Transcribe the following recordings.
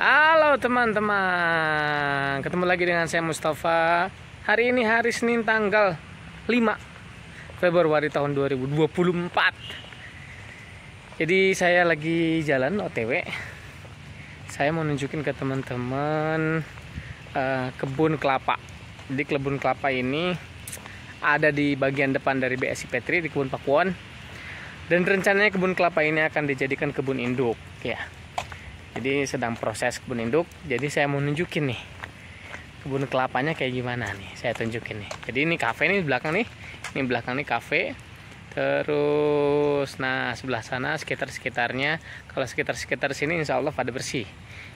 Halo teman-teman, ketemu lagi dengan saya Mustafa. Hari ini hari Senin tanggal 5 Februari tahun 2024. Jadi saya lagi jalan OTW. Saya mau nunjukin ke teman-teman kebun kelapa. Jadi kebun kelapa ini ada di bagian depan dari BSI Petri di Kebun Pakuwon. Dan rencananya kebun kelapa ini akan dijadikan kebun induk ya. Jadi sedang proses kebun induk. Jadi saya mau nunjukin nih kebun kelapanya kayak gimana nih. Saya tunjukin nih. Jadi ini kafe nih di belakang nih. Ini belakang nih kafe. Terus nah sebelah sana sekitarnya. Kalau sekitar sini insya Allah pada bersih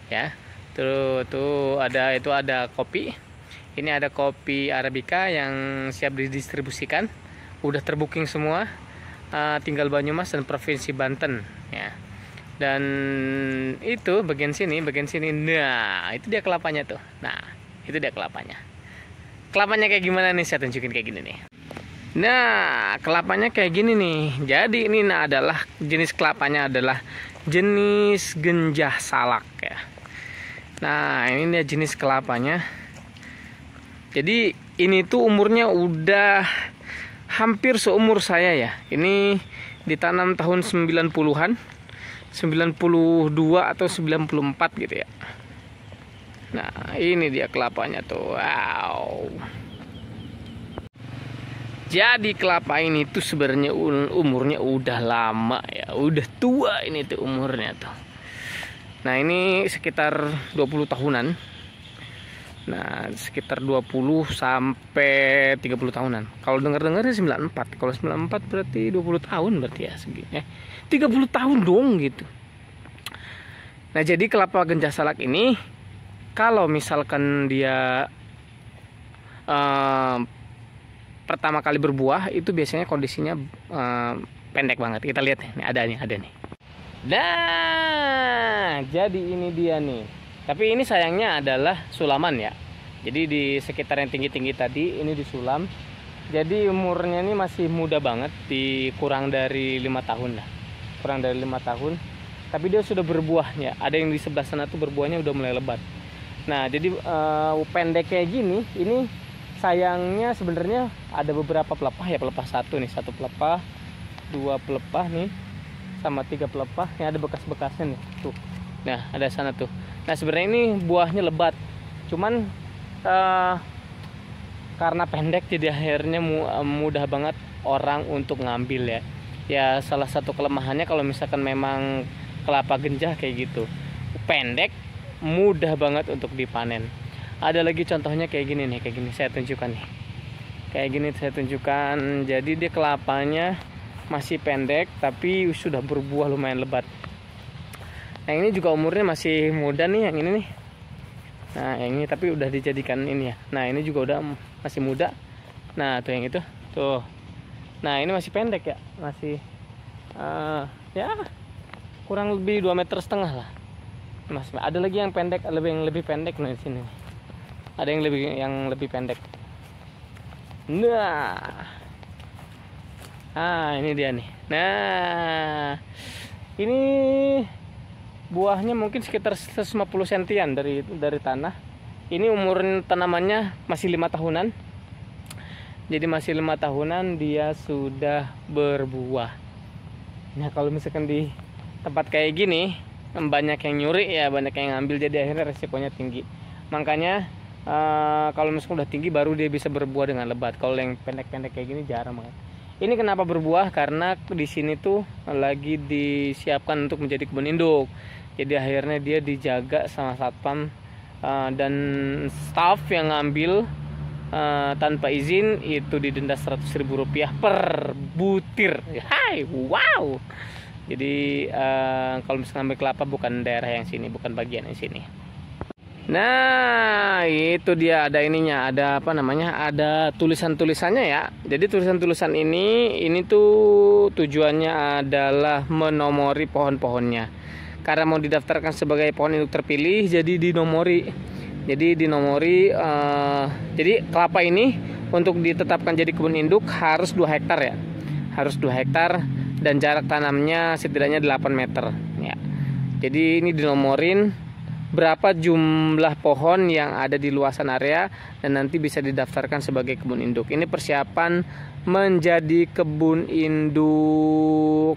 ya. Terus tuh ada kopi. Ini ada kopi Arabica yang siap didistribusikan. Udah terbooking semua. Tinggal Banyumas dan Provinsi Banten ya. Dan itu bagian sini, nah itu dia kelapanya tuh. Nah itu dia kelapanya. Kelapanya kayak gimana nih, saya tunjukin kayak gini nih. Nah kelapanya kayak gini nih. Jadi ini adalah jenis kelapanya adalah jenis genjah salak ya. Nah ini dia jenis kelapanya. Jadi ini tuh umurnya udah hampir seumur saya ya. Ini ditanam tahun 90-an. 92 atau 94 gitu ya. Nah ini dia kelapanya tuh. Wow. Jadi kelapa ini tuh sebenarnya umurnya udah lama ya. Udah tua ini tuh umurnya tuh. Nah ini sekitar 20 tahunan. Nah sekitar 20 sampai 30 tahunan. Kalau dengar-dengar 94. Kalau 94 berarti 20 tahun berarti ya segini. 30 tahun dong gitu. Nah jadi kelapa genjah salak ini kalau misalkan dia pertama kali berbuah itu biasanya kondisinya pendek banget. Kita lihat nih, ada nih. Nah jadi ini dia nih. Tapi ini sayangnya adalah sulaman ya. Jadi di sekitar yang tinggi-tinggi tadi ini disulam. Jadi umurnya ini masih muda banget, kurang dari 5 tahun lah. Kurang dari 5 tahun. Tapi dia sudah berbuahnya. Ada yang di sebelah sana tuh berbuahnya udah mulai lebat. Nah, jadi pendek kayak gini, ini sayangnya sebenarnya ada beberapa pelepah ya, pelepah satu nih, satu pelepah, dua pelepah nih, sama 3 pelepah. Ini ada bekas-bekasnya nih, tuh. Nah, ada sana tuh. Nah, sebenarnya ini buahnya lebat. Cuman karena pendek jadi akhirnya mudah banget orang untuk ngambil ya. Ya salah satu kelemahannya kalau misalkan memang kelapa genjah kayak gitu, pendek, mudah banget untuk dipanen. Ada lagi contohnya kayak gini nih, kayak gini saya tunjukkan nih. Kayak gini saya tunjukkan. Jadi dia kelapanya masih pendek tapi sudah berbuah lumayan lebat. Nah ini juga umurnya masih muda nih yang ini nih. Nah yang ini tapi udah dijadikan ini ya. Nah ini juga udah masih muda. Nah tuh yang itu tuh. Nah ini masih pendek ya, masih ya kurang lebih 2,5 meter lah. Mas, ada lagi yang pendek, lebih pendek nih di sini. Ada yang lebih pendek. Nah ini dia nih. Nah ini buahnya mungkin sekitar 150 sentian dari tanah. Ini umur tanamannya masih 5 tahunan. Jadi masih 5 tahunan dia sudah berbuah. Nah kalau misalkan di tempat kayak gini banyak yang nyuri ya, banyak yang ngambil, jadi akhirnya resikonya tinggi. Makanya kalau misalkan udah tinggi baru dia bisa berbuah dengan lebat. Kalau yang pendek-pendek kayak gini jarang banget. Ini kenapa berbuah? Karena di sini tuh lagi disiapkan untuk menjadi kebun induk. Jadi akhirnya dia dijaga sama satpam dan staff yang ngambil tanpa izin itu didenda Rp100.000 per butir. Hai, wow. Jadi kalau misalnya ambil kelapa bukan daerah yang sini, bukan bagian yang sini. Nah itu dia, ada ininya, ada apa namanya, ada tulisannya ya. Jadi tulisan ini tuh tujuannya adalah menomori pohon-pohonnya. Karena mau didaftarkan sebagai pohon induk terpilih, jadi dinomori. Jadi kelapa ini untuk ditetapkan jadi kebun induk harus 2 hektar ya. Harus 2 hektar dan jarak tanamnya setidaknya 8 meter ya. Jadi ini dinomorin berapa jumlah pohon yang ada di luasan area dan nanti bisa didaftarkan sebagai kebun induk. Ini persiapan menjadi kebun induk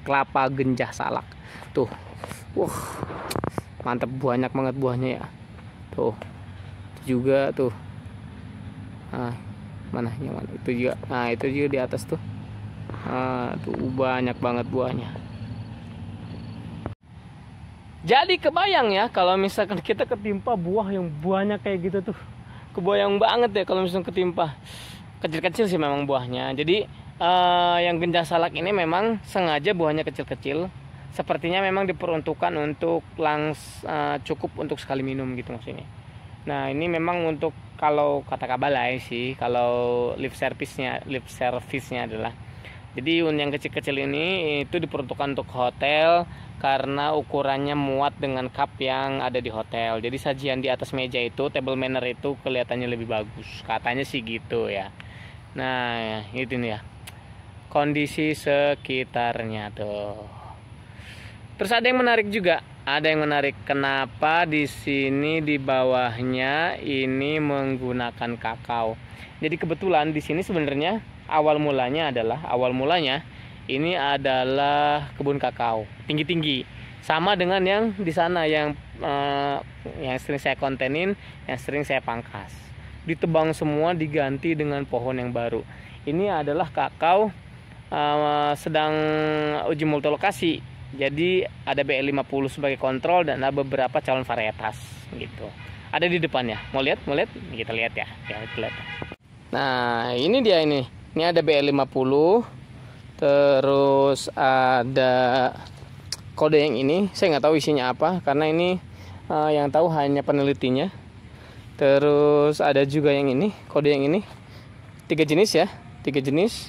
kelapa genjah salak. Tuh, wah, mantap, banyak banget buahnya ya. Tuh, juga tuh. Nah, mana yang mana? Itu juga. Nah, itu juga di atas tuh. Tuh banyak banget buahnya. Jadi kebayang ya kalau misalkan kita ketimpa buah yang banyak kayak gitu tuh. Kebayang banget ya kalau misalkan ketimpa. Kecil-kecil sih memang buahnya. Jadi yang genjah salak ini memang sengaja buahnya kecil-kecil. Sepertinya memang diperuntukkan untuk cukup untuk sekali minum gitu maksudnya. Nah, ini memang untuk kalau kata Kabalai sih, kalau lip service-nya adalah, jadi yang kecil-kecil ini itu diperuntukkan untuk hotel karena ukurannya muat dengan cup yang ada di hotel. Jadi sajian di atas meja itu, table manner itu kelihatannya lebih bagus. Katanya sih gitu ya. Nah, itu nih ya. Kondisi sekitarnya tuh. Terus ada yang menarik juga. Ada yang menarik, kenapa di sini di bawahnya ini menggunakan kakao. Jadi kebetulan di sini sebenarnya awal mulanya ini adalah kebun kakao tinggi-tinggi, sama dengan yang di sana yang sering saya kontenin, yang sering saya pangkas. Ditebang semua, diganti dengan pohon yang baru. Ini adalah kakao sedang uji multilokasi. Jadi ada BL50 sebagai kontrol dan ada beberapa calon varietas gitu. Ada di depannya. Mau lihat? Kita lihat ya. Kita lihat. Nah, ini dia ini. Ini ada BL50. Terus ada kode yang ini. Saya nggak tahu isinya apa karena ini yang tahu hanya penelitinya. Terus ada juga yang ini, kode yang ini. 3 jenis ya. 3 jenis.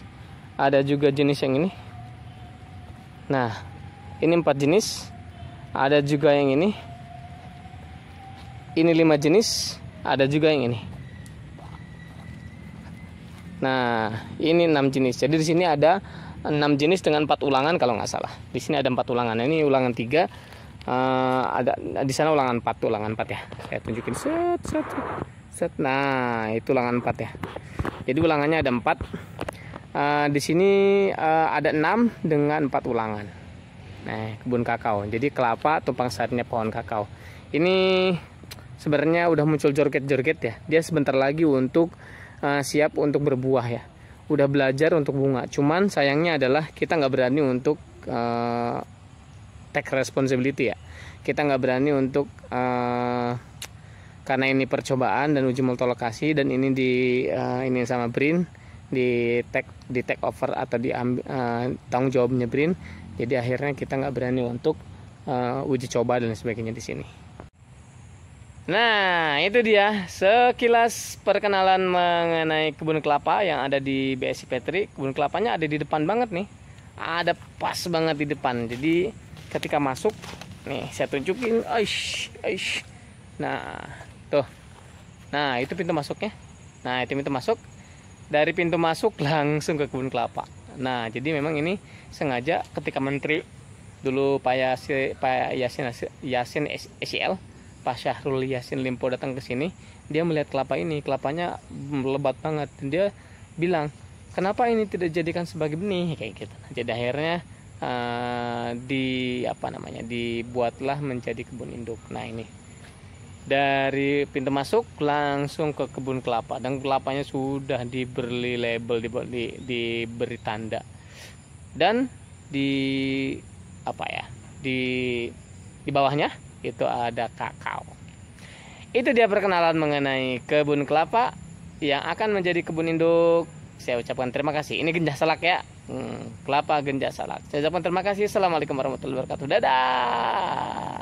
Ada juga jenis yang ini. Nah, ini 4 jenis. Ada juga yang ini. Ini 5 jenis. Ada juga yang ini. Nah, ini 6 jenis. Jadi di sini ada 6 jenis dengan 4 ulangan kalau nggak salah. Di sini ada 4 ulangan. Ini ulangan 3. Ada di sana ulangan 4 ya. Saya tunjukin set. Nah, itu ulangan 4 ya. Jadi ulangannya ada 4. Di sini ada 6 dengan 4 ulangan. Nah, kebun kakao. Jadi kelapa tumpang sarinya pohon kakao. Ini sebenarnya udah muncul jorget-jorget ya. Dia sebentar lagi untuk siap untuk berbuah ya. Udah belajar untuk bunga. Cuman sayangnya adalah kita nggak berani untuk take responsibility ya. Kita nggak berani untuk karena ini percobaan dan uji multilokasi dan ini ini sama BRIN di take over atau tanggung jawabnya BRIN. Jadi akhirnya kita nggak berani untuk uji coba dan sebagainya di sini. Nah, itu dia sekilas perkenalan mengenai kebun kelapa yang ada di BSI Petri. Kebun kelapanya ada di depan banget nih. Ada pas banget di depan. Jadi ketika masuk, nih saya tunjukin. Aish. Nah, tuh. Nah, itu pintu masuknya. Nah, itu pintu masuk. Dari pintu masuk langsung ke kebun kelapa. Nah, jadi memang ini sengaja ketika Menteri dulu Pak Yasin SIL, Pak Syahrul Yassin Limpo datang ke sini, dia melihat kelapa ini, kelapanya lebat banget, dan dia bilang, kenapa ini tidak dijadikan sebagai benih kayak gitu. Jadi akhirnya dibuatlah menjadi kebun induk. Nah, ini dari pintu masuk langsung ke kebun kelapa, dan kelapanya sudah diberi label, diberi tanda, dan di bawahnya itu ada kakao. Itu dia perkenalan mengenai kebun kelapa yang akan menjadi kebun induk. Saya ucapkan terima kasih. Ini genjah salak ya, kelapa genjah salak. Saya ucapkan terima kasih. Assalamualaikum warahmatullahi wabarakatuh. Dadah.